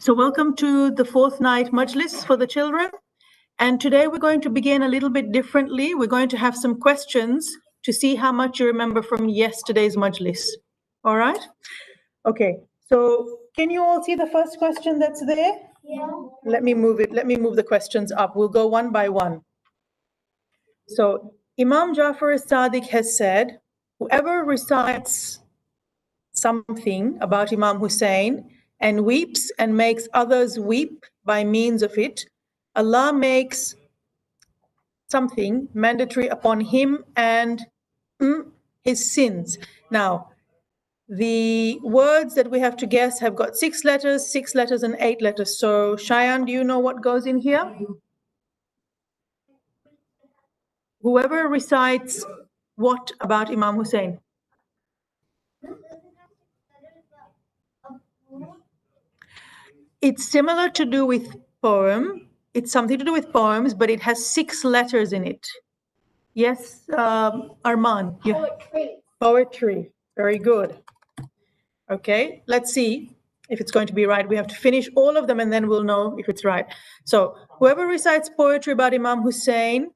So welcome to the fourth night majlis for the children. And today we're going to begin a little bit differently. We're going to have some questions to see how much you remember from yesterday's majlis. All right? Okay, so can you all see the first question that's there? Yeah. Let me move it. Let me move the questions up. We'll go one by one. So Imam Jafar as-Sadiq has said, whoever recites something about Imam Hussein and weeps and makes others weep by means of it, Allah makes something mandatory upon him and his sins. Now, the words that we have to guess have got 6 letters, and 8 letters. So, Shayan, do you know what goes in here? Whoever recites what about Imam Hussein? It's similar to do with poem. It's something to do with poems, but it has 6 letters in it. Yes, Arman. Yeah. Poetry. Poetry. Very good. Okay, let's see if it's going to be right. We have to finish all of them and then we'll know if it's right. So whoever recites poetry about Imam Hussein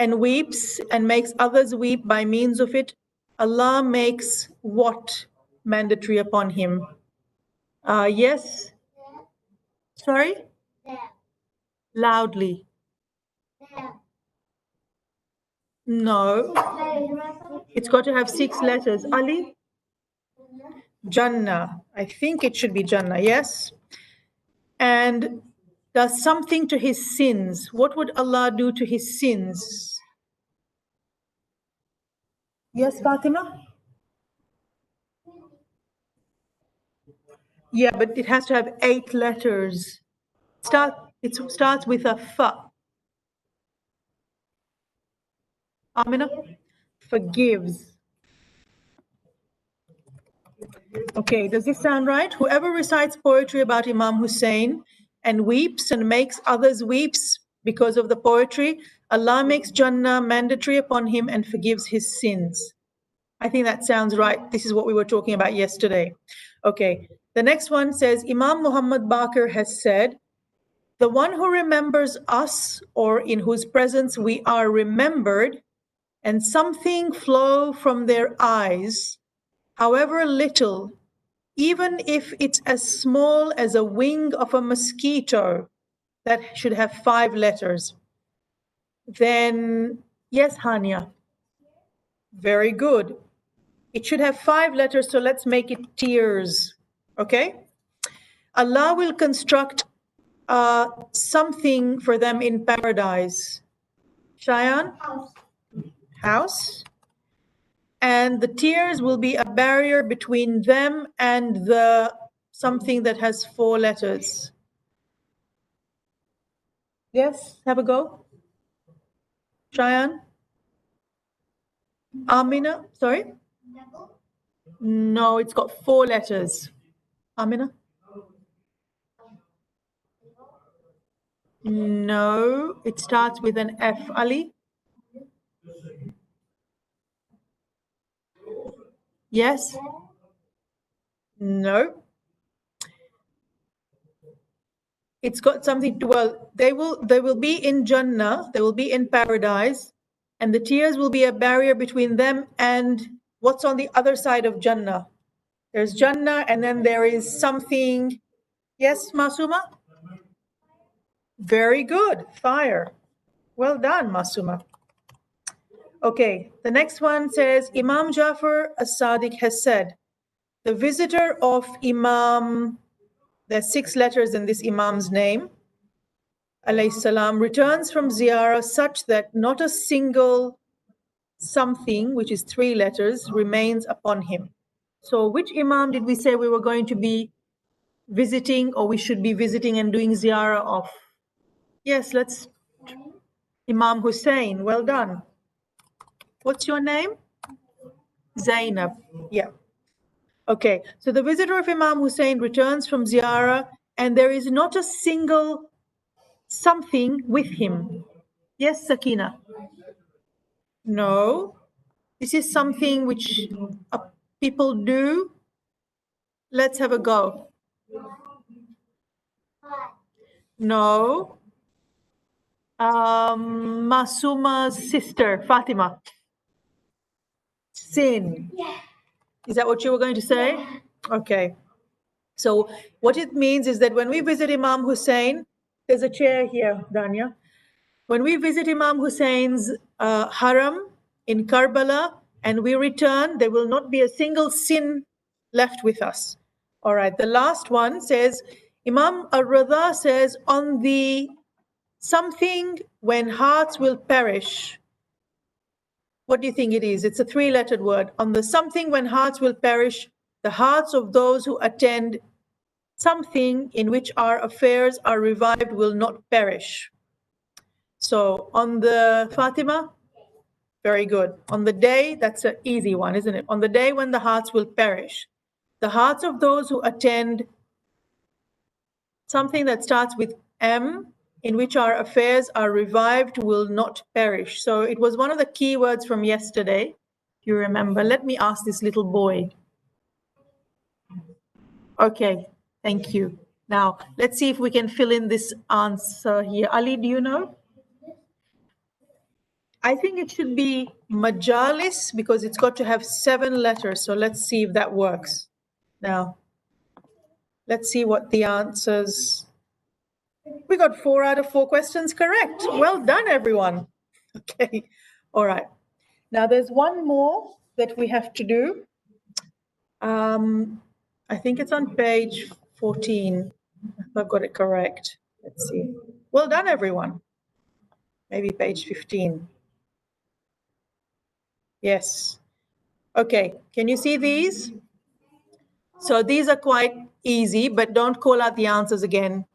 and weeps and makes others weep by means of it, Allah makes what mandatory upon him? Yes? Sorry? Loudly. No. It's got to have 6 letters. Ali? Jannah. I think it should be Jannah, yes? And does something to his sins. What would Allah do to his sins? Yes, Fatima? Yeah, but it has to have 8 letters. It starts with a fa. Amina? Forgives. Okay, does this sound right? Whoever recites poetry about Imam Hussein and weeps and makes others weeps because of the poetry, Allah makes Jannah mandatory upon him and forgives his sins. I think that sounds right. This is what we were talking about yesterday. Okay, the next one says, Imam Muhammad Baqir has said, the one who remembers us or in whose presence we are remembered and something flow from their eyes, however little, even if it's as small as a wing of a mosquito, that should have 5 letters. Then, yes, Hania. Very good. It should have 5 letters, so let's make it tears. Okay? Allah will construct something for them in paradise. Shayan? House. And the tears will be a barrier between them and the something that has 4 letters. Yes, have a go. Shayan? Amina, sorry? No, it's got 4 letters. Amina? No, it starts with an F. Ali? Yes? No. It's got something to, well, they will be in Jannah, they will be in paradise, and the tears will be a barrier between them and what's on the other side of Jannah. There's Jannah and then there is something. Yes, Masuma? Very good. Fire. Well done, Masuma. Okay, the next one says, Imam Jafar as-Sadiq has said, the visitor of Imam, there's 6 letters in this Imam's name, alayhi salam, returns from ziyarah such that not a single something, which is 3 letters, remains upon him. So which Imam did we say we were going to be visiting, or we should be visiting and doing ziyarah of? Yes, let's, Imam Hussein, well done. What's your name? Zainab, yeah. Okay, so the visitor of Imam Hussein returns from ziyarah and there is not a single something with him. Yes, Sakina? No, this is something which people do. Let's have a go. No. Masuma's sister, Fatima. Sin. Is that what you were going to say? Okay. So what it means is that when we visit Imam Hussein, there's a chair here, Danya. When we visit Imam Hussein's haram in Karbala and we return, there will not be a single sin left with us. All right, the last one says, Imam al-Radha says, on the something when hearts will perish. What do you think it is? It's a three-lettered word. On the something when hearts will perish, the hearts of those who attend something in which our affairs are revived will not perish. So on the Fatima, very good. On the day, that's an easy one, isn't it? On the day when the hearts will perish, the hearts of those who attend something that starts with M, in which our affairs are revived, will not perish. So it was one of the key words from yesterday. You remember? Let me ask this little boy. Okay, thank you. Now, let's see if we can fill in this answer here. Ali, do you know? I think it should be majalis because it's got to have 7 letters. So let's see if that works. Now, let's see what the answers. We got 4 out of 4 questions correct. Well done, everyone. Okay, all right. Now there's one more that we have to do. I think it's on page 14, if I've got it correct. Let's see. Well done, everyone. Maybe page 15. Yes. Okay, can you see these? So these are quite easy, but don't call out the answers again.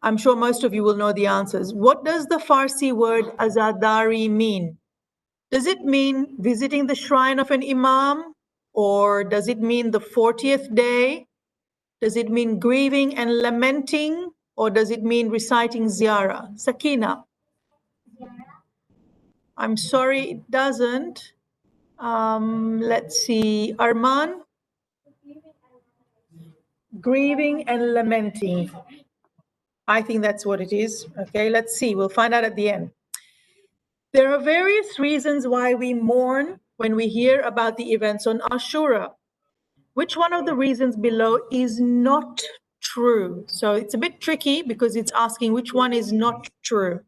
I'm sure most of you will know the answers. What does the Farsi word azadari mean? Does it mean visiting the shrine of an imam? Or does it mean the 40th day? Does it mean grieving and lamenting? Or does it mean reciting ziyarah? Sakina. I'm sorry, it doesn't. Let's see. Arman? Grieving and lamenting. I think that's what it is. Okay, let's see. We'll find out at the end. There are various reasons why we mourn when we hear about the events on Ashura. Which one of the reasons below is not true? So it's a bit tricky because it's asking which one is not true.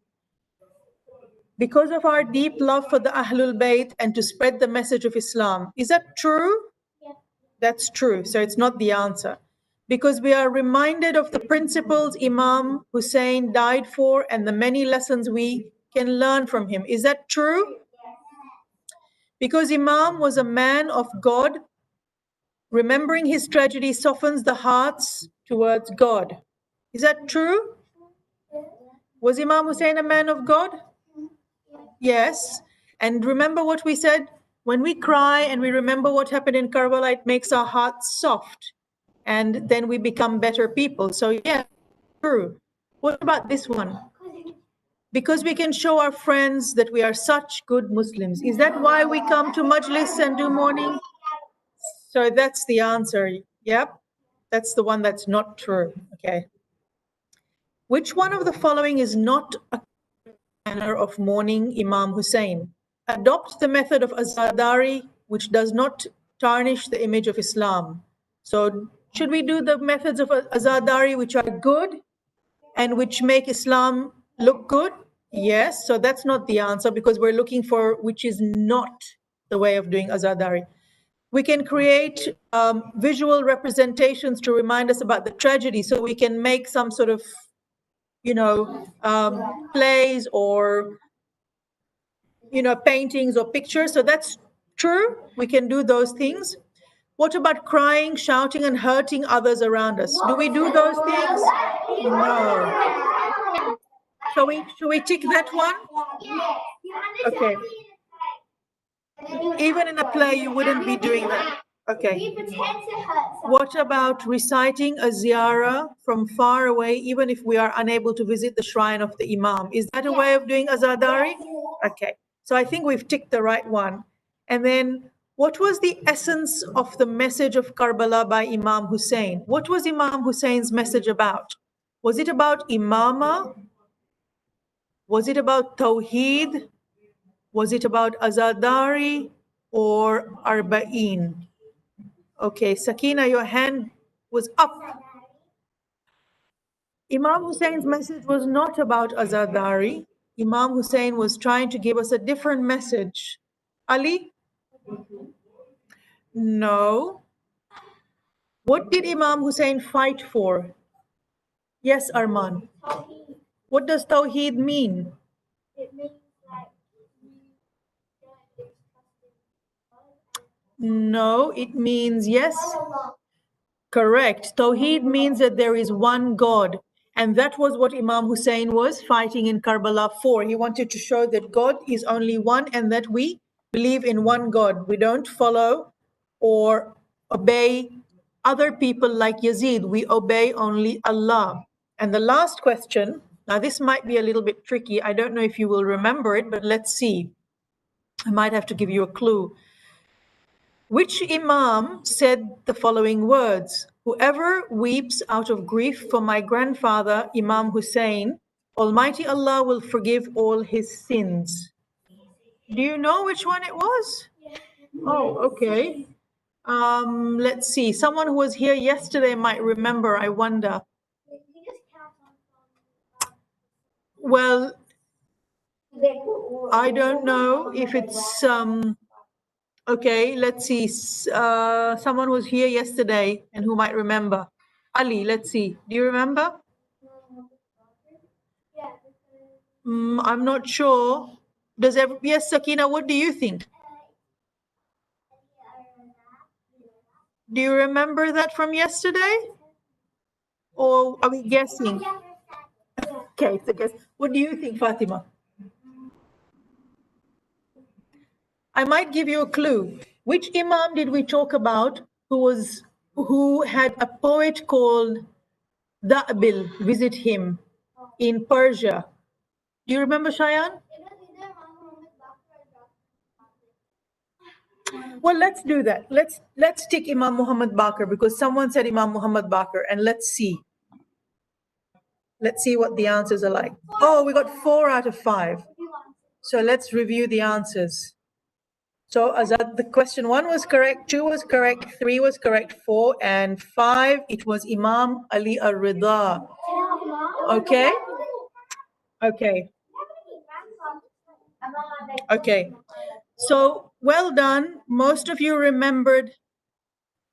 Because of our deep love for the Ahlul Bayt and to spread the message of Islam. Is that true? Yeah. That's true. So it's not the answer. Because we are reminded of the principles Imam Hussein died for and the many lessons we can learn from him. Is that true? Because Imam was a man of God, remembering his tragedy softens the hearts towards God. Is that true? Was Imam Hussein a man of God? Yes. And remember what we said? When we cry and we remember what happened in Karbala, it makes our hearts soft. And then we become better people. So yeah, true. What about this one? Because we can show our friends that we are such good Muslims. Is that why we come to Majlis and do mourning? So that's the answer. Yep. That's the one that's not true. Okay. Which one of the following is not a manner of mourning Imam Hussein? Adopt the method of azadari, which does not tarnish the image of Islam. So should we do the methods of azadari which are good and which make Islam look good? Yes. So that's not the answer because we're looking for which is not the way of doing azadari. We can create visual representations to remind us about the tragedy. So we can make some sort of, plays or, paintings or pictures. So that's true. We can do those things. What about crying, shouting, and hurting others around us? Do we do those things? No. Shall we tick that one? Okay. Even in a play, you wouldn't be doing that. Okay. What about reciting a ziyarah from far away, even if we are unable to visit the shrine of the Imam? Is that a way of doing azadari? Okay. So I think we've ticked the right one. And then what was the essence of the message of Karbala by Imam Hussein? What was Imam Hussein's message about? Was it about imama? Was it about tawheed? Was it about azadari or arba'in? Okay, Sakina, your hand was up. Imam Hussein's message was not about azadari. Imam Hussein was trying to give us a different message. Ali? No. What did Imam Hussein fight for? Yes, Arman. What does Tawheed mean? No, it means yes. Correct. Tawheed means that there is one God. And that was what Imam Hussein was fighting in Karbala for. He wanted to show that God is only one and that we believe in one God. We don't follow or obey other people like Yazid. We obey only Allah. And the last question, now this might be a little bit tricky. I don't know if you will remember it, but let's see. I might have to give you a clue. Which Imam said the following words? Whoever weeps out of grief for my grandfather, Imam Hussein, Almighty Allah will forgive all his sins. Do you know which one it was? Oh, okay. Let's see. Someone who was here yesterday might remember, I wonder. Well, I don't know if it's okay, let's see. Someone was here yesterday and who might remember. Ali, let's see. Do you remember? I'm not sure. Yes, Sakina, what do you think? Do you remember that from yesterday? Or are we guessing? Okay, it's a guess. What do you think, Fatima? I might give you a clue. Which Imam did we talk about who had a poet called Da'bil visit him in Persia? Do you remember, Shayan? Well, let's do that. Let's take Imam Muhammad Bakr because someone said Imam Muhammad Bakr, and let's see. Let's see what the answers are like. Oh, we got 4 out of 5. So let's review the answers. So Azad, the question 1 was correct, 2 was correct, 3 was correct, 4 and 5. It was Imam Ali al-Rida. Okay. Okay. Okay. So well done. Most of you remembered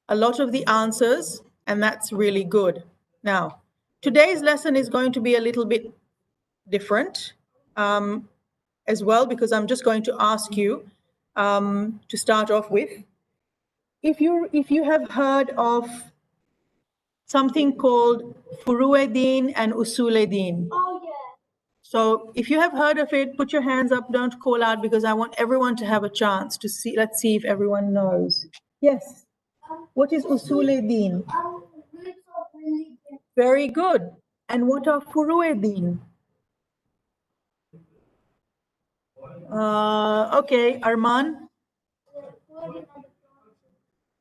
a lot of the answers, and that's really good. Now, today's lesson is going to be a little bit different as well, because I'm just going to ask you to start off with. If you have heard of something called Furu'e-Din and Usule-Din. Oh, yeah. So if you have heard of it, put your hands up, don't call out, because I want everyone to have a chance to see. Let's see if everyone knows. Yes. What is Usule-Din? Very good. And what are Furu'e-Din? Okay, Arman.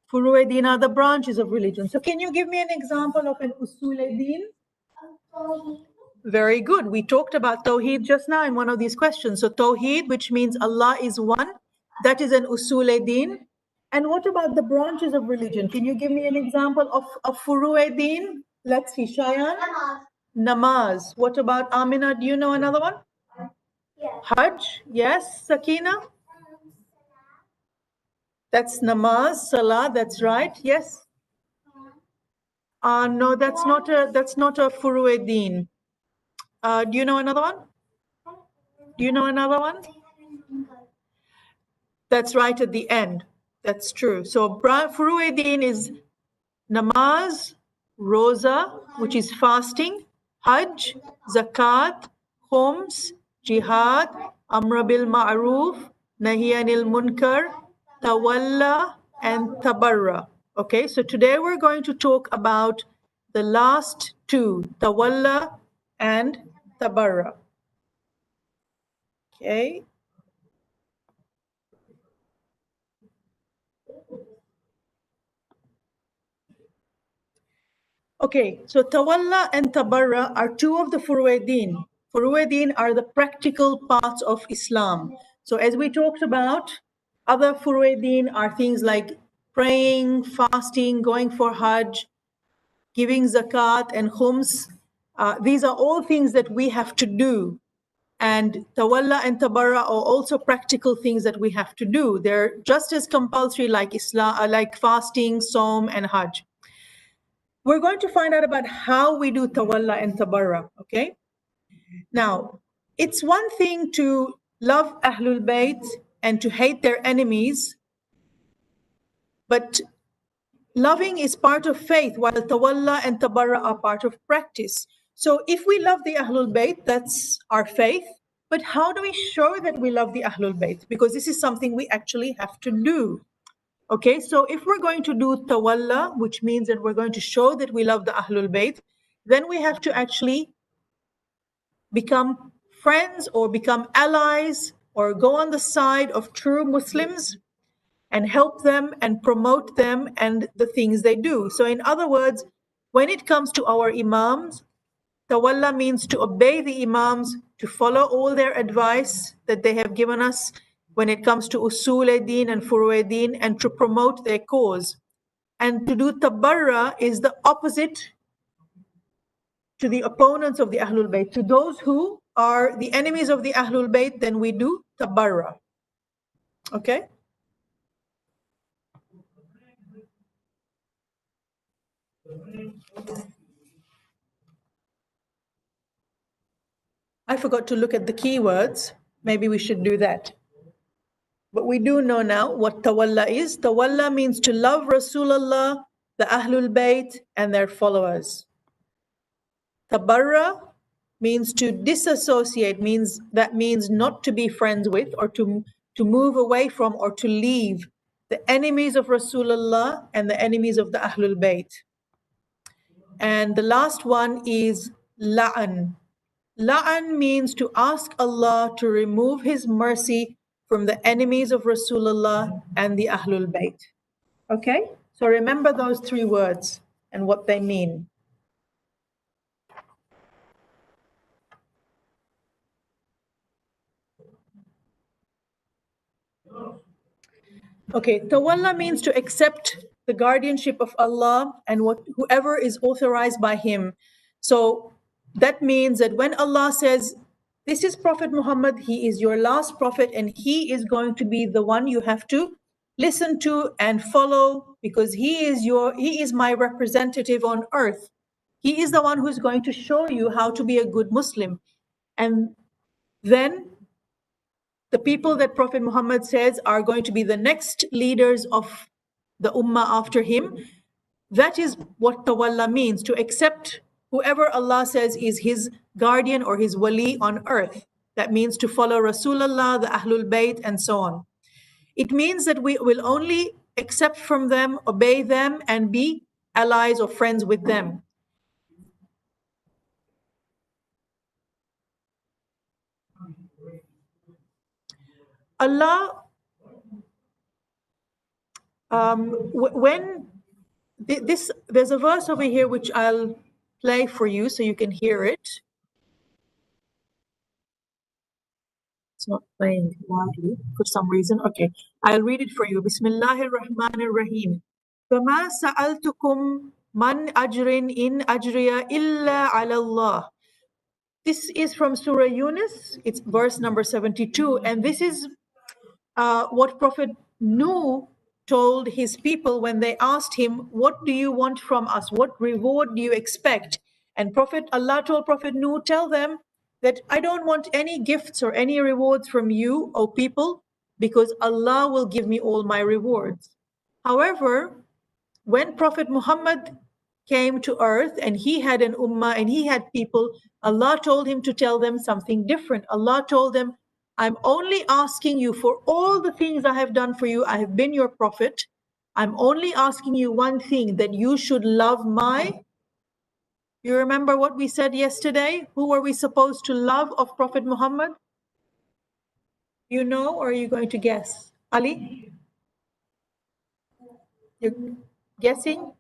Furu'e-Din are the branches of religion. So can you give me an example of an Usule-Din? Very good. We talked about Tawheed just now in one of these questions. So Tawheed, which means Allah is one, that is an Usule-Din. And what about the branches of religion? Can you give me an example of Furu'e-Din? Let's see, Shayan. Namaz. What about Amina? Do you know another one? Hajj. Yes, Sakina. That's namaz, salah. That's right. Yes. No, that's not a Furu'e-Din. Do you know another one? Do you know another one? That's right at the end. That's true. So Furu'e-Din is namaz, roza, which is fasting, hajj, zakat, khums, jihad, amra bil ma'ruf, nahi anil munkar, tawalla, and tabarra. Okay, so today we're going to talk about the last two, tawalla and tabarra. Okay. Okay, so tawalla and tabarra are two of the furu'edin. Furu'edin are the practical parts of Islam. So as we talked about, other furu'edin are things like praying, fasting, going for hajj, giving zakat and khums. These are all things that we have to do. And tawalla and tabarra are also practical things that we have to do. They're just as compulsory like Islam, like fasting, Saum, and Hajj. We're going to find out about how we do tawalla and tabarra, okay? Now, it's one thing to love Ahlul Bayt and to hate their enemies, but loving is part of faith, while tawalla and tabarra are part of practice. So if we love the Ahlul Bayt, that's our faith. But how do we show that we love the Ahlul Bayt? Because this is something we actually have to do. Okay, so if we're going to do tawalla, which means that we're going to show that we love the Ahlul Bayt, then we have to actually become friends or become allies or go on the side of true Muslims and help them and promote them and the things they do. So, in other words, when it comes to our Imams, tawalla means to obey the Imams, to follow all their advice that they have given us when it comes to usul din and furu din, and to promote their cause. And to do tabarra is the opposite to the opponents of the Ahlul Bayt. To those who are the enemies of the Ahlul Bayt, then we do tabarra. Okay? I forgot to look at the keywords. Maybe we should do that. But we do know now what tawalla is. Tawalla means to love Rasulullah, the Ahlul Bayt, and their followers. Tabarra means to disassociate, means not to be friends with or to move away from or to leave the enemies of Rasulullah and the enemies of the Ahlul Bayt. And the last one is la'an. La'an means to ask Allah to remove His mercy from the enemies of Rasulullah and the Ahlul Bayt. Okay? So remember those three words and what they mean. Okay, tawalla means to accept the guardianship of Allah and whoever is authorized by Him. So that means that when Allah says, this is Prophet Muhammad, he is your last prophet, and he is going to be the one you have to listen to and follow, because he is my representative on earth. He is the one who's going to show you how to be a good Muslim. And then the people that Prophet Muhammad says are going to be the next leaders of the ummah after him. That is what tawalla means, to accept whoever Allah says is his guardian or his wali on earth. That means to follow Rasulullah, the Ahlul Bayt, and so on. It means that we will only accept from them, obey them, and be allies or friends with them. Allah, when there's a verse over here which I'll play for you so you can hear it. It's not playing loudly for some reason. Okay, I'll read it for you. Bismillahir Rahmanir Rahim. فَمَا سَأَلْتُكُمْ مَنْ أَجْرٍ إِنْ أَجْرِيَ إِلَّا عَلَى اللَّهِ. This is from Surah Yunus. It's verse number 72. And this is what Prophet Nuh told his people when they asked him, what do you want from us? What reward do you expect? And Allah told Prophet Nuh, tell them that I don't want any gifts or any rewards from you, O people, because Allah will give me all my rewards. However, when Prophet Muhammad came to earth and he had an ummah and he had people, Allah told him to tell them something different. Allah told them, I'm only asking you for all the things I have done for you. I have been your prophet. I'm only asking you one thing, that you should love my. You remember what we said yesterday? Who were we supposed to love of Prophet Muhammad? You know, or are you going to guess? Ali? You're guessing?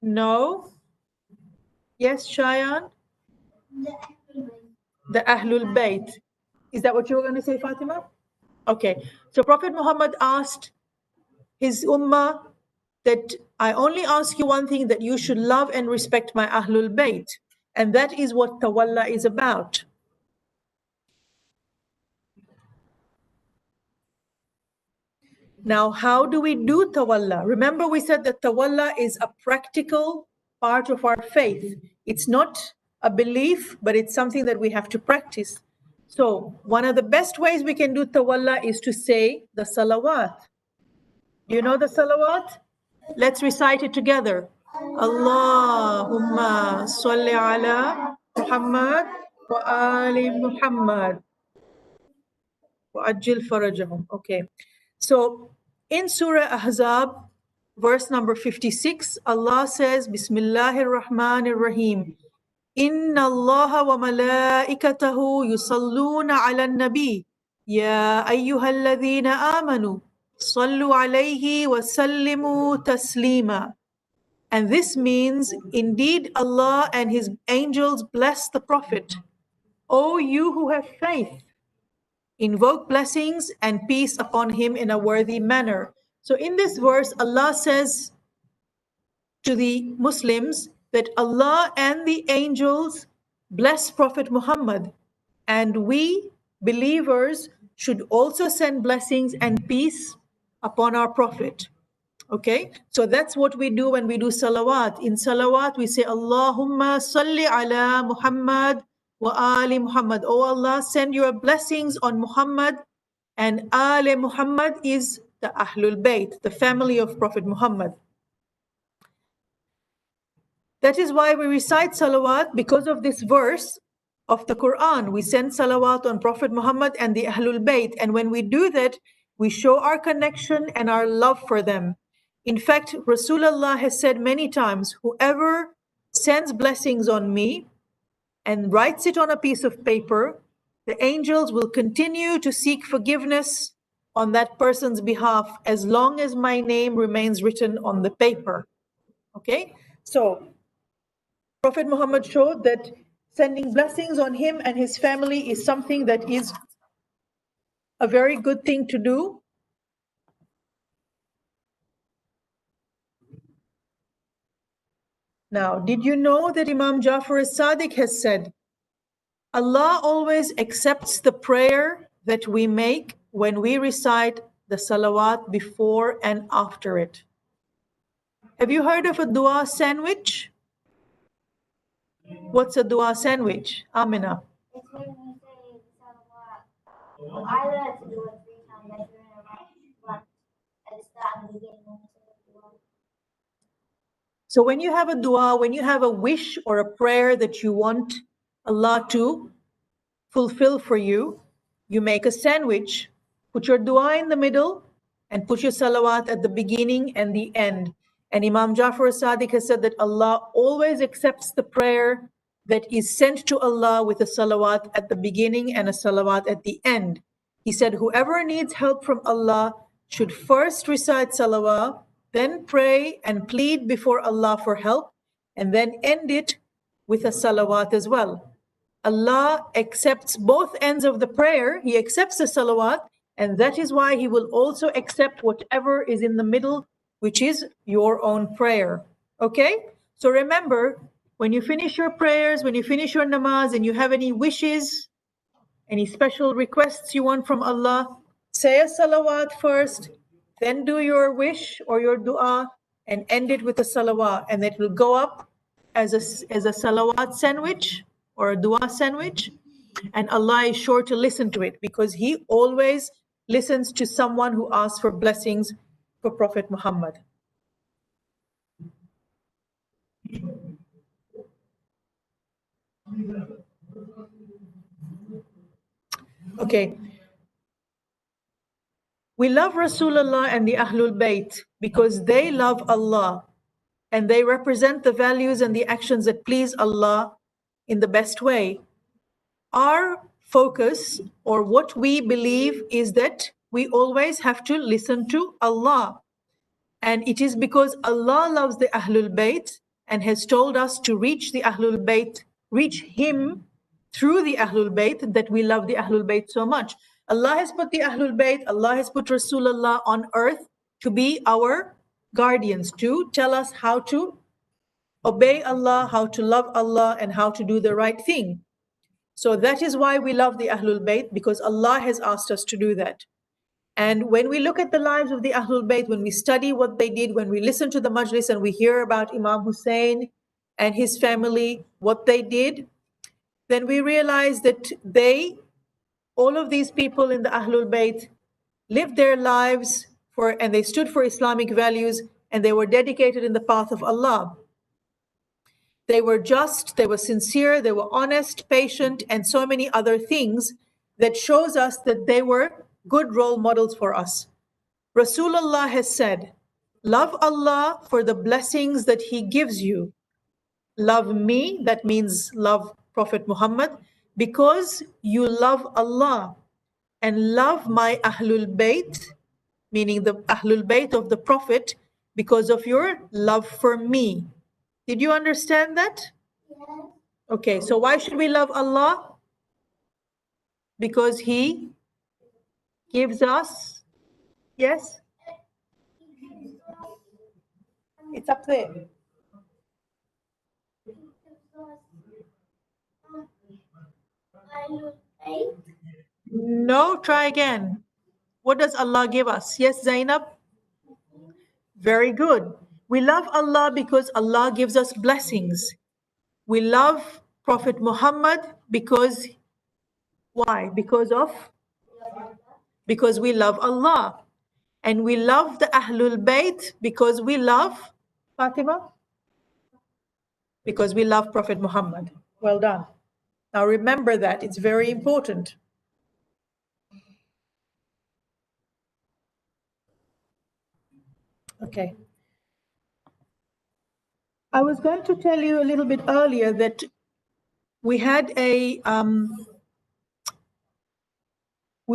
No. Yes, Shayan? The Ahlul Bayt. Is that what you were going to say, Fatima? Okay. So Prophet Muhammad asked his ummah that I only ask you one thing, that you should love and respect my Ahlul Bayt. And that is what Tawalla is about. Now, how do we do Tawalla? Remember, we said that Tawalla is a practical part of our faith. It's not a belief, but it's something that we have to practice. So, one of the best ways we can do Tawalla is to say the salawat. Do you know the salawat? Let's recite it together. Allahumma salli ala Muhammad wa ali Muhammad wa ajil farajahum. Okay. So in Surah Ahzab, verse number 56, Allah says, Bismillahir Rahmanir Rahim. Inna Allah wa malaikatahu yusalluna ala nabi. Ya ayyuhalladhina amanu. Sallu alayhi wa sallimu taslima. And this means, indeed, Allah and His angels bless the Prophet. O you who have faith, invoke blessings and peace upon him in a worthy manner. So in this verse, Allah says to the Muslims that Allah and the angels bless Prophet Muhammad, and we believers should also send blessings and peace upon our Prophet. Okay, so that's what we do when we do salawat. In salawat, we say, Allahumma salli ala Muhammad wa ali Muhammad. Oh Allah, send your blessings on Muhammad, and Ali Muhammad is the Ahlul Bayt, the family of Prophet Muhammad. That is why we recite salawat, because of this verse of the Quran. We send salawat on Prophet Muhammad and the Ahlul Bayt. And when we do that, we show our connection and our love for them. In fact, Rasulullah has said many times, whoever sends blessings on me and writes it on a piece of paper, the angels will continue to seek forgiveness on that person's behalf as long as my name remains written on the paper. Okay? So, Prophet Muhammad showed that sending blessings on him and his family is something that is a very good thing to do. Now, did you know that Imam Jafar as-Sadiq has said, Allah always accepts the prayer that we make when we recite the salawat before and after it. Have you heard of a dua sandwich? What's a dua sandwich, Amina? It's when you say salawat. Well, I learned to do it 3 times. I do it right at the start and the beginning when I say the dua. So when you have a dua, when you have a wish or a prayer that you want Allah to fulfill for you, you make a sandwich, put your dua in the middle, and put your salawat at the beginning and the end. And Imam Jafar as-Sadiq has said that Allah always accepts the prayer that is sent to Allah with a salawat at the beginning and a salawat at the end. He said, whoever needs help from Allah should first recite salawat, then pray and plead before Allah for help, and then end it with a salawat as well. Allah accepts both ends of the prayer. He accepts the salawat, and that is why He will also accept whatever is in the middle, which is your own prayer. Okay? So remember, when you finish your prayers, when you finish your namaz, and you have any wishes, any special requests you want from Allah, say a salawat first, then do your wish or your dua, and end it with a salawat, and it will go up as a salawat sandwich or a dua sandwich, and Allah is sure to listen to it because He always listens to someone who asks for blessings for Prophet Muhammad. Okay. We love Rasulullah and the Ahlul Bayt because they love Allah and they represent the values and the actions that please Allah in the best way. Our focus, or what we believe, is that we always have to listen to Allah. And it is because Allah loves the Ahlul Bayt and has told us to reach the Ahlul Bayt, reach him through the Ahlul Bayt, that we love the Ahlul Bayt so much. Allah has put the Ahlul Bayt, Allah has put Rasulullah on earth to be our guardians, to tell us how to obey Allah, how to love Allah, and how to do the right thing. So that is why we love the Ahlul Bayt, because Allah has asked us to do that. And when we look at the lives of the Ahlul Bayt, when we study what they did, when we listen to the majlis and we hear about Imam Hussein and his family, what they did, then we realize that all of these people in the Ahlul Bayt lived their lives and they stood for Islamic values, and they were dedicated in the path of Allah. They were just, they were sincere, they were honest, patient, and so many other things that shows us that they were good role models for us. Rasulullah has said, love Allah for the blessings that He gives you. Love me, that means love Prophet Muhammad, because you love Allah. And love my Ahlul Bayt, meaning the Ahlul Bayt of the Prophet, because of your love for me. Did you understand that? Yes. Okay, so why should we love Allah? Because He gives us, yes? It's up there. No, try again. What does Allah give us? Yes, Zainab? Very good. We love Allah because Allah gives us blessings. We love Prophet Muhammad because, why? Because we love Allah. And we love the Ahlul Bayt because we love, Fatima? Because we love Prophet Muhammad. Well done. Now remember that, it's very important. Okay. I was going to tell you a little bit earlier that we had we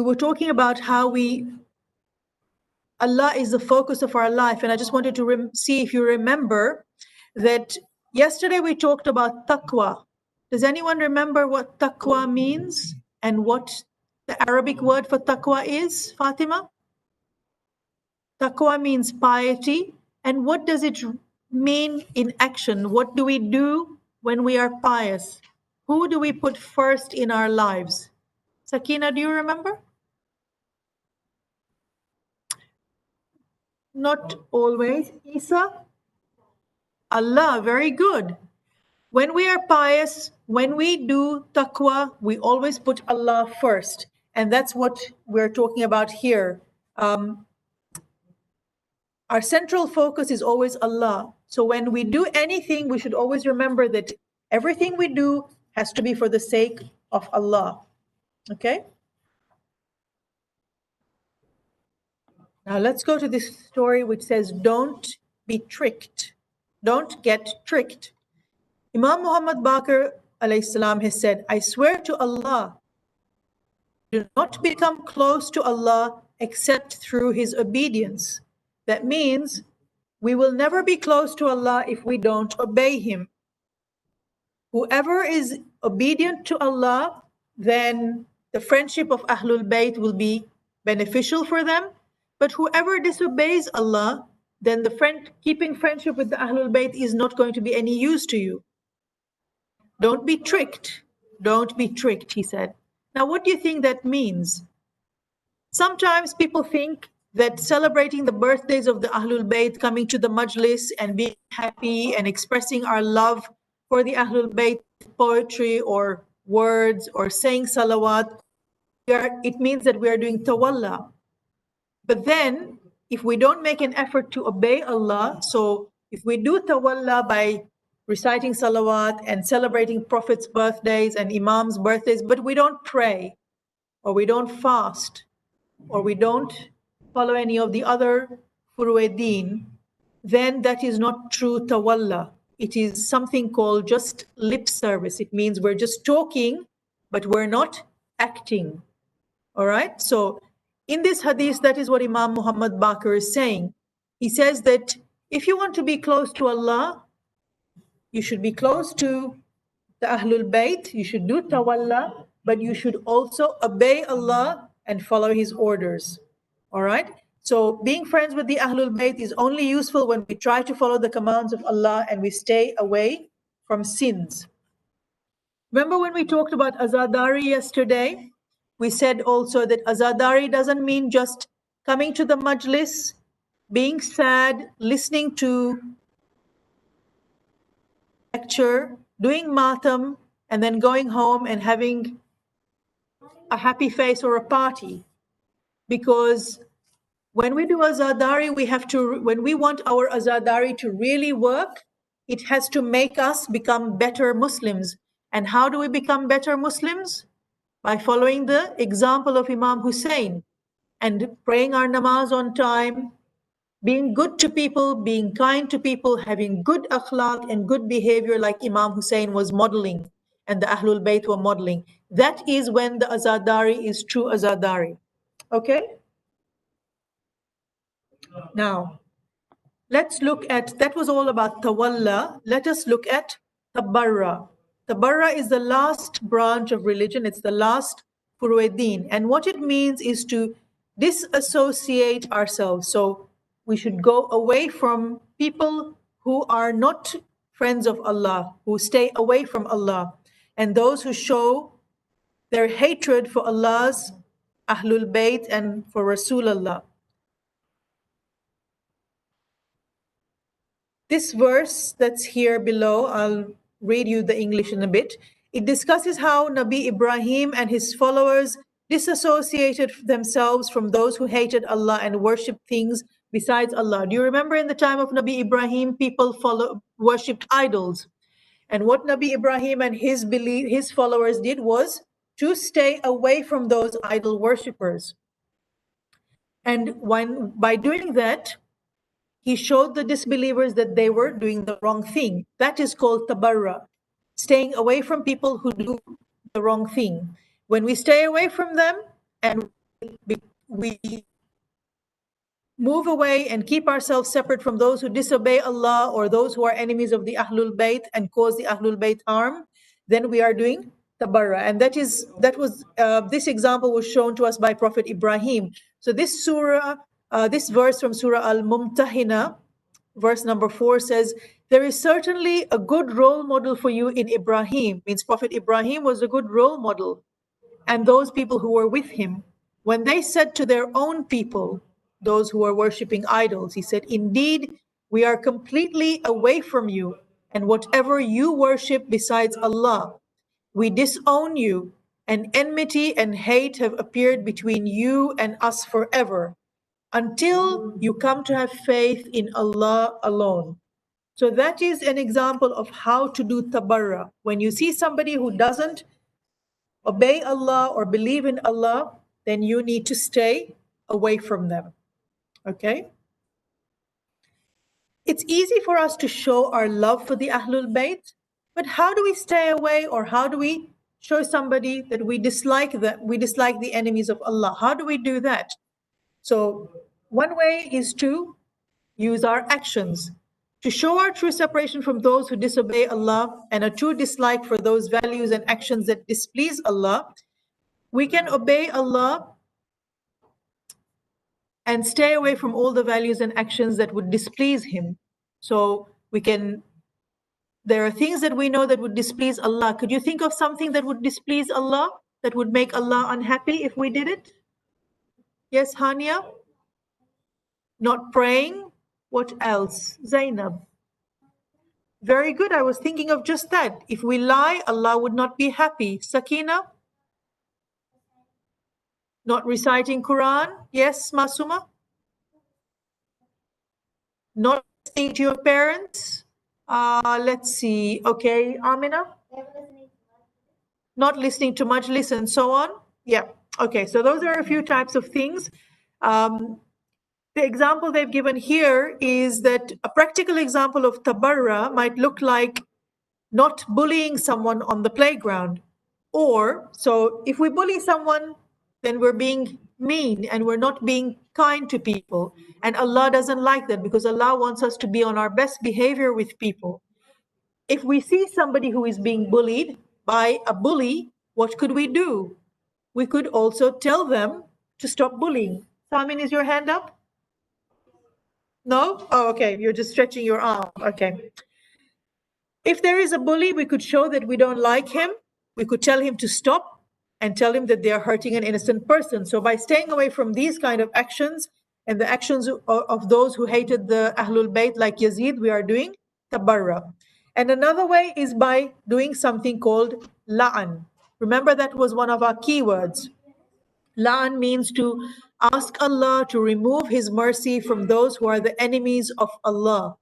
were talking about how Allah is the focus of our life, and I just wanted to see if you remember that yesterday we talked about taqwa. Does anyone remember what taqwa means and what the Arabic word for taqwa is, Fatima? Taqwa means piety. And what does it mean in action? What do we do when we are pious? Who do we put first in our lives? Sakina, do you remember? Not always. Isa? Allah, very good. When we are pious, when we do taqwa, we always put Allah first. And that's what we're talking about here. Our central focus is always Allah. So when we do anything, we should always remember that everything we do has to be for the sake of Allah. Okay? Now let's go to this story which says, don't be tricked. Don't get tricked. Imam Muhammad Baqir alayhi salam has said, I swear to Allah, do not become close to Allah except through His obedience. That means we will never be close to Allah if we don't obey Him. Whoever is obedient to Allah, then the friendship of Ahlul Bayt will be beneficial for them. But whoever disobeys Allah, then keeping friendship with the Ahlul Bayt is not going to be any use to you. Don't be tricked. Don't be tricked, he said. Now, what do you think that means? Sometimes people think that celebrating the birthdays of the Ahlul Bayt, coming to the majlis and being happy and expressing our love for the Ahlul Bayt, poetry or words or saying salawat, it means that we are doing tawalla. But then, if we don't make an effort to obey Allah, so if we do tawalla by reciting salawat and celebrating Prophet's birthdays and Imam's birthdays, but we don't pray, or we don't fast, or we don't follow any of the other furu'e-din, then that is not true tawalla. It is something called just lip service. It means we're just talking, but we're not acting. All right? So in this hadith, that is what Imam Muhammad Baqir is saying. He says that if you want to be close to Allah, You should be close to the Ahlul Bayt, you should do tawalla, but you should also obey Allah and follow His orders. All right? So being friends with the Ahlul Bayt is only useful when we try to follow the commands of Allah and we stay away from sins. Remember when we talked about azadari yesterday? We said also that azadari doesn't mean just coming to the majlis, being sad, listening to lecture, doing matam, and then going home and having a happy face or a party. Because when we do azadari, when we want our azadari to really work, it has to make us become better Muslims. And how do we become better Muslims? By following the example of Imam Hussein and praying our namaz on time, being good to people, being kind to people, having good akhlaq and good behavior like Imam Hussein was modeling and the Ahlul Bayt were modeling. That is when the azadari is true azadari. Okay? Now, let's look at, that was all about tawalla. Let us look at tabarra. Tabarra is the last branch of religion. It's the last furu'id-din. And what it means is to disassociate ourselves. So we should go away from people who are not friends of Allah, who stay away from Allah, and those who show their hatred for Allah's Ahlul Bayt and for Rasulullah. This verse that's here below, I'll read you the English in a bit. It discusses how Nabi Ibrahim and his followers disassociated themselves from those who hated Allah and worshipped things besides Allah. Do you remember in the time of Nabi Ibrahim, people worshipped idols? And what Nabi Ibrahim and his followers did was to stay away from those idol worshippers. And by doing that, he showed the disbelievers that they were doing the wrong thing. That is called tabarra, staying away from people who do the wrong thing. When we stay away from them and we move away and keep ourselves separate from those who disobey Allah or those who are enemies of the Ahlul Bayt and cause the Ahlul Bayt harm, then we are doing tabarra. And this example was shown to us by Prophet Ibrahim. So this verse from Surah Al-Mumtahina, verse number 4 says, there is certainly a good role model for you in Ibrahim. Means Prophet Ibrahim was a good role model. And those people who were with him, when they said to their own people, those who are worshipping idols, he said, indeed, we are completely away from you and whatever you worship besides Allah. We disown you, and enmity and hate have appeared between you and us forever, until you come to have faith in Allah alone. So that is an example of how to do tabarra. When you see somebody who doesn't obey Allah or believe in Allah, then you need to stay away from them. Okay? It's easy for us to show our love for the Ahlul Bayt, but how do we stay away, or how do we show somebody that we dislike the enemies of Allah? How do we do that? So one way is to use our actions to show our true separation from those who disobey Allah and a true dislike for those values and actions that displease Allah. We can obey Allah and stay away from all the values and actions that would displease Him. So there are things that we know that would displease Allah. Could you think of something that would displease Allah, that would make Allah unhappy if we did it? Yes, Hania? Not praying? What else? Zainab? Very good. I was thinking of just that. If we lie, Allah would not be happy. Sakina? Not reciting Quran? Yes, Masuma? Not listening to your parents? Let's see. Okay, Amina? Not listening to majlis and so on? Yeah. Okay, so those are a few types of things. The example they've given here is that a practical example of tabarra might look like not bullying someone on the playground. Or, so if we bully someone, then we're being mean and we're not being kind to people. And Allah doesn't like that, because Allah wants us to be on our best behavior with people. If we see somebody who is being bullied by a bully, what could we do? We could also tell them to stop bullying. Samin, is your hand up? No? Oh, okay. You're just stretching your arm. Okay. If there is a bully, we could show that we don't like him. We could tell him to stop and tell him that they are hurting an innocent person. So by staying away from these kind of actions and the actions of those who hated the Ahlul Bayt like Yazid, we are doing tabarra. And another way is by doing something called la'an. Remember, that was one of our keywords. La'an means to ask Allah to remove His mercy from those who are the enemies of Allah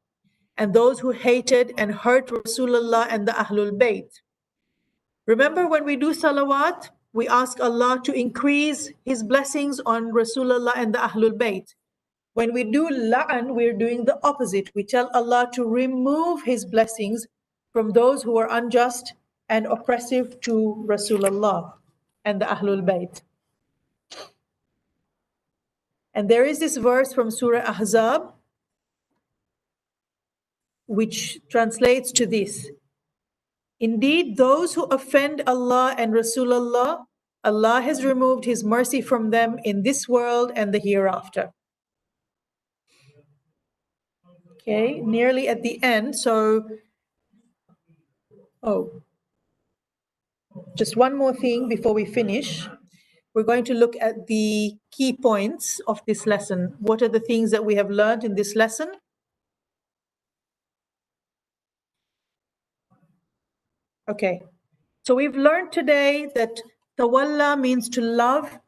and those who hated and hurt Rasulullah and the Ahlul Bayt. Remember, when we do salawat, we ask Allah to increase His blessings on Rasulullah and the Ahlul Bayt. When we do la'an, we're doing the opposite. We tell Allah to remove His blessings from those who are unjust and oppressive to Rasulullah and the Ahlul Bayt. And there is this verse from Surah Ahzab, which translates to this. Indeed, those who offend Allah and Rasulullah, Allah has removed His mercy from them in this world and the hereafter. Okay, nearly at the end. So, just one more thing before we finish. We're going to look at the key points of this lesson. What are the things that we have learned in this lesson? Okay, so we've learned today that tawalla means to love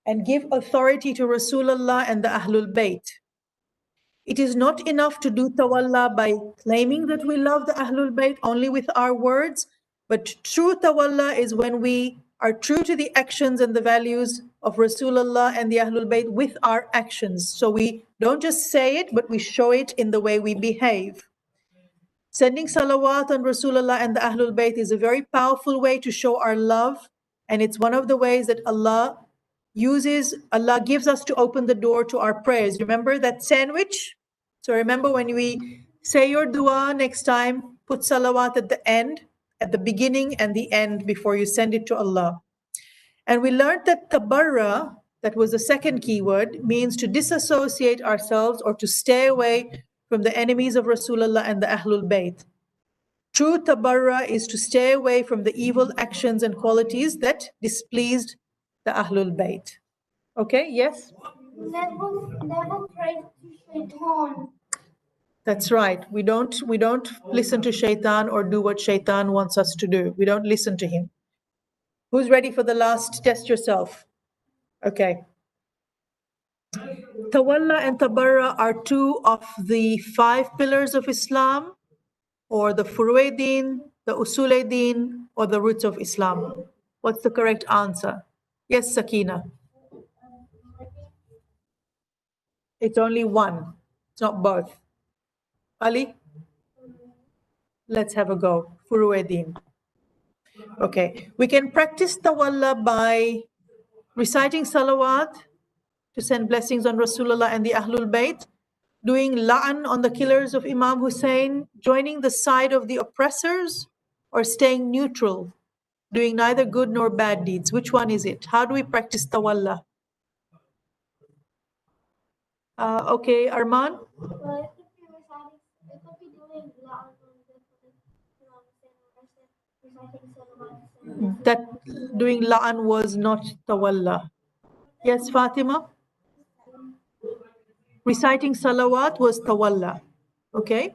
and give authority to Rasulullah and the Ahlul Bayt. It is not enough to do tawalla by claiming that we love the Ahlul Bayt only with our words, but true tawalla is when we are true to the actions and the values of Rasulullah and the Ahlul Bayt with our actions. So we don't just say it, but we show it in the way we behave. Sending salawat on Rasulullah and the Ahlul Bayt is a very powerful way to show our love, and it's one of the ways that Allah gives us to open the door to our prayers. Remember that sandwich? So remember, when we say your dua next time, put salawat at the end, at the beginning and the end before you send it to Allah. And we learned that tabarra, that was the second keyword, means to disassociate ourselves or to stay away from the enemies of Rasulullah and the Ahlul Bayt. True tabarra is to stay away from the evil actions and qualities that displeased the Ahlul Bayt. Okay, yes? Never pray to shaitan. That's right. We don't listen to shaitan or do what shaitan wants us to do. We don't listen to him. Who's ready for the last? Test yourself. Okay. Tawalla and tabarra are two of the 5 pillars of Islam, or the furu'e-din, the usul-e-din, or the roots of Islam. What's the correct answer? Yes, Sakina. It's only one. It's not both. Ali? Let's have a go. Furu'e-din. Okay. We can practice tawalla by reciting salawat to send blessings on Rasulullah and the Ahlul Bayt, doing la'an on the killers of Imam Hussein, joining the side of the oppressors, or staying neutral, doing neither good nor bad deeds. Which one is it? How do we practice tawalla? Okay, Arman? Well, it could be doing la'an on reciting salawat. That doing la'an was not tawalla. Yes, Fatima? Reciting salawat was tawalla. Okay?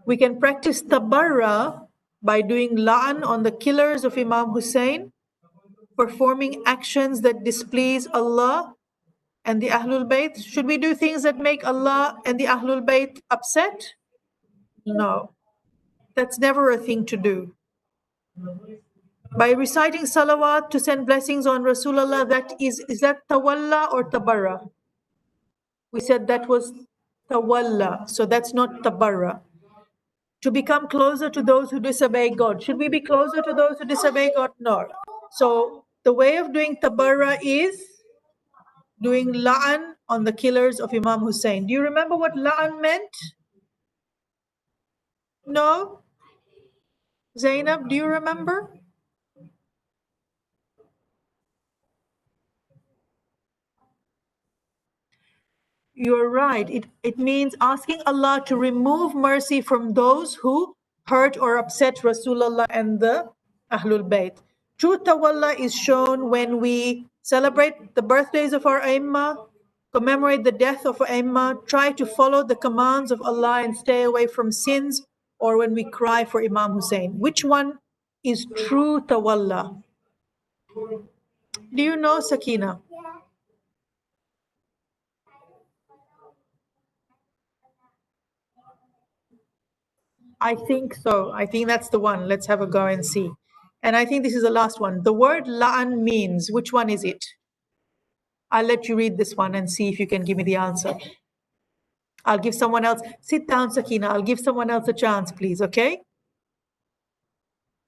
We can practice tabarra by doing la'an on the killers of Imam Hussein, performing actions that displease Allah and the Ahlul Bayt. Should we do things that make Allah and the Ahlul Bayt upset? No. That's never a thing to do. By reciting salawat to send blessings on Rasulullah, is that tawalla or tabarra? We said that was tawalla, so that's not tabarra. To become closer to those who disobey God. Should we be closer to those who disobey God? No. So the way of doing tabarra is doing la'an on the killers of Imam Hussein. Do you remember what la'an meant? No? Zainab, do you remember? You're right. It means asking Allah to remove mercy from those who hurt or upset Rasulullah and the Ahlul Bayt. True tawalla is shown when we celebrate the birthdays of our Aimma, commemorate the death of our Aimma, try to follow the commands of Allah and stay away from sins, or when we cry for Imam Hussein. Which one is true tawalla? Do you know, Sakina? I think so. I think that's the one. Let's have a go and see. And I think this is the last one. The word la'an means, which one is it? I'll let you read this one and see if you can give me the answer. I'll give someone else. Sit down, Sakina. I'll give someone else a chance, please, okay?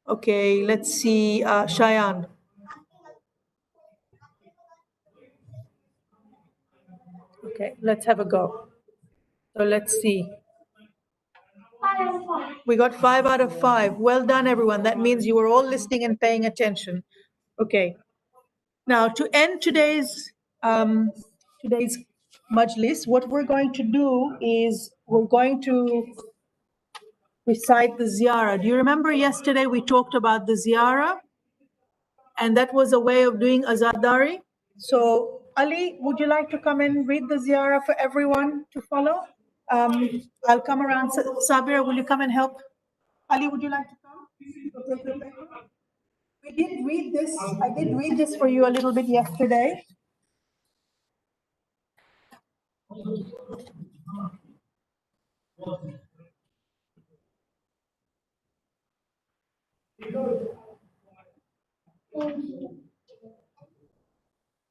Okay, let's see. Shayan. Okay, let's have a go. So let's see. We got 5 out of 5. Well done, everyone. That means you were all listening and paying attention. Okay. Now, to end today's majlis, what we're going to do is we're going to recite the ziyarah. Do you remember yesterday we talked about the ziyarah? And that was a way of doing azadari. So, Ali, would you like to come and read the ziyarah for everyone to follow? I'll come around. Sabira, will you come and help? Ali, would you like to come? Take the paper. We did read this. I did read this for you a little bit yesterday.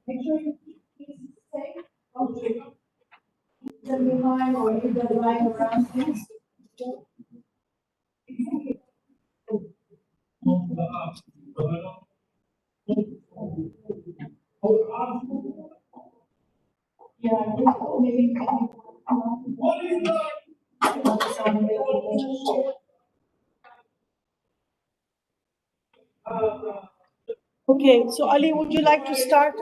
Make sure you keep it safe. Okay. The line or leave the line around this. Yeah, maybe. Okay, so Ali, would you like to start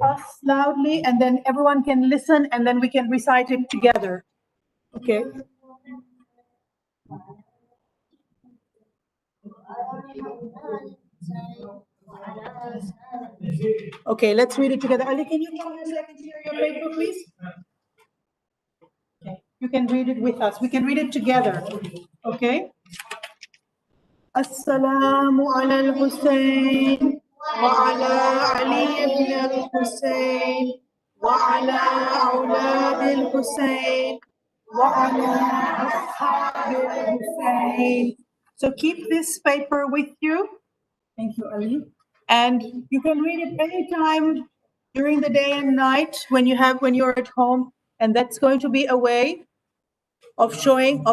us loudly and then everyone can listen and then we can recite it together? Okay. Okay, let's read it together. Ali, can you come here so I can share your paper, please? Okay, you can read it with us. We can read it together. Okay. Assalamu ala al-Hussein wa ala Ali ibn al-Hussein wa ala awlad al-Hussein wa ala ashab al-Hussein. So keep this paper with you. Thank you, Ali. And you can read it anytime during the day and night when you're at home. And that's going to be a way of doing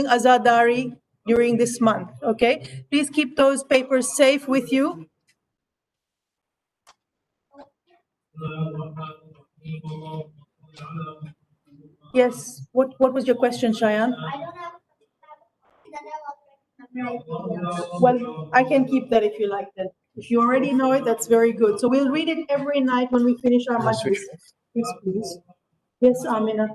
azadari during this month. Okay, please keep those papers safe with you. Yes, what was your question, Shayan? Well, I can keep that if you like that. If you already know it, that's very good. So we'll read it every night when we finish our majlis. Yes, please. Yes, Amina.